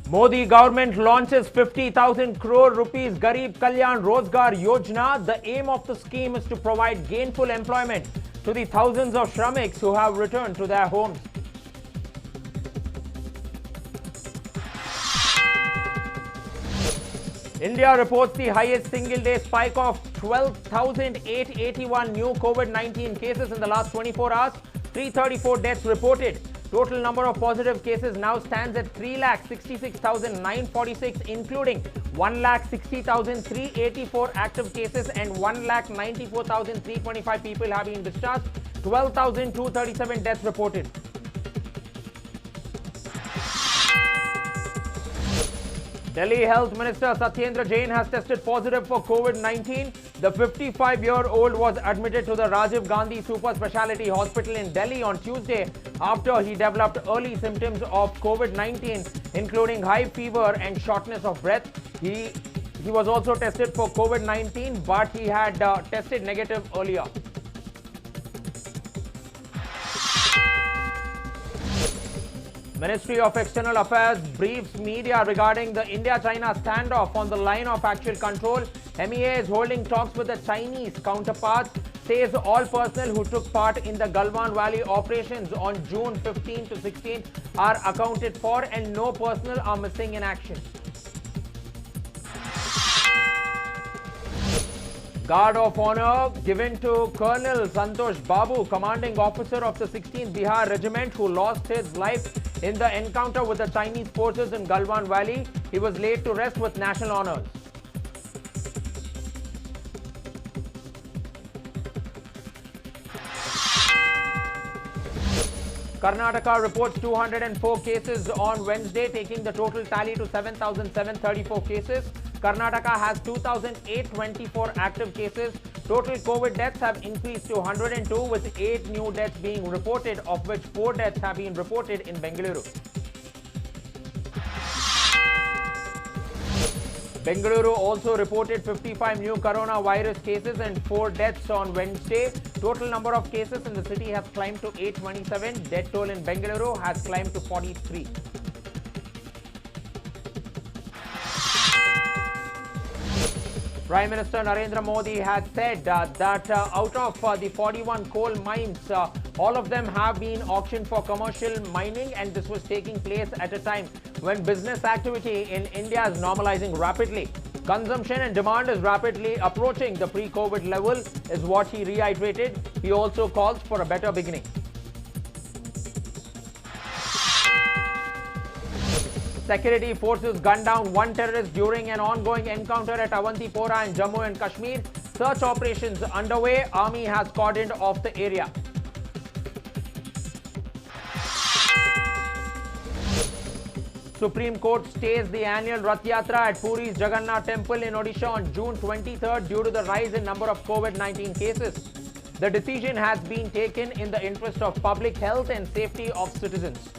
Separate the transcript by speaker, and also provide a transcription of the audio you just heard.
Speaker 1: Modi government launches 50,000 crore rupees Garib Kalyan Rozgar Yojana. The aim of the scheme is to provide gainful employment to the thousands of Shramiks who have returned to their homes. India reports the highest single-day spike of 12,881 new COVID-19 cases in the last 24 hours. 334 deaths reported. Total number of positive cases now stands at 3,66,946, including 1,60,384 active cases and 1,94,325 people have been discharged. 12,237 deaths reported. Delhi Health Minister Satyendra Jain has tested positive for COVID-19. The 55-year-old was admitted to the Rajiv Gandhi Super Speciality Hospital in Delhi on Tuesday after he developed early symptoms of COVID-19, including high fever and shortness of breath. He was also tested for COVID-19, but he had tested negative earlier. Ministry of External Affairs briefs media regarding the India-China standoff on the line of actual control. MEA is holding talks with the Chinese counterparts, says all personnel who took part in the Galwan Valley operations on June 15 to 16 are accounted for and no personnel are missing in action. Guard of Honor given to Colonel Santosh Babu, commanding officer of the 16th Bihar Regiment, who lost his life in the encounter with the Chinese forces in Galwan Valley. He was laid to rest with national honors. Karnataka reports 204 cases on Wednesday, taking the total tally to 7,734 cases. Karnataka has 2,824 active cases. Total COVID deaths have increased to 102, with 8 new deaths being reported, of which 4 deaths have been reported in Bengaluru. Bengaluru also reported 55 new coronavirus cases and 4 deaths on Wednesday. Total number of cases in the city has climbed to 827. Death toll in Bengaluru has climbed to 43. Prime Minister Narendra Modi has said that out of the 41 coal mines, all of them have been auctioned for commercial mining, and this was taking place at a time when business activity in India is normalizing rapidly. Consumption and demand is rapidly approaching the pre-COVID level, is what he reiterated. He also calls for a better beginning. Security forces gunned down one terrorist during an ongoing encounter at Avantipora in Jammu and Kashmir. Search operations underway. Army has cordoned off the area. Supreme Court stays the annual Rath Yatra at Puri's Jagannath Temple in Odisha on June 23rd due to the rise in number of COVID-19 cases. The decision has been taken in the interest of public health and safety of citizens.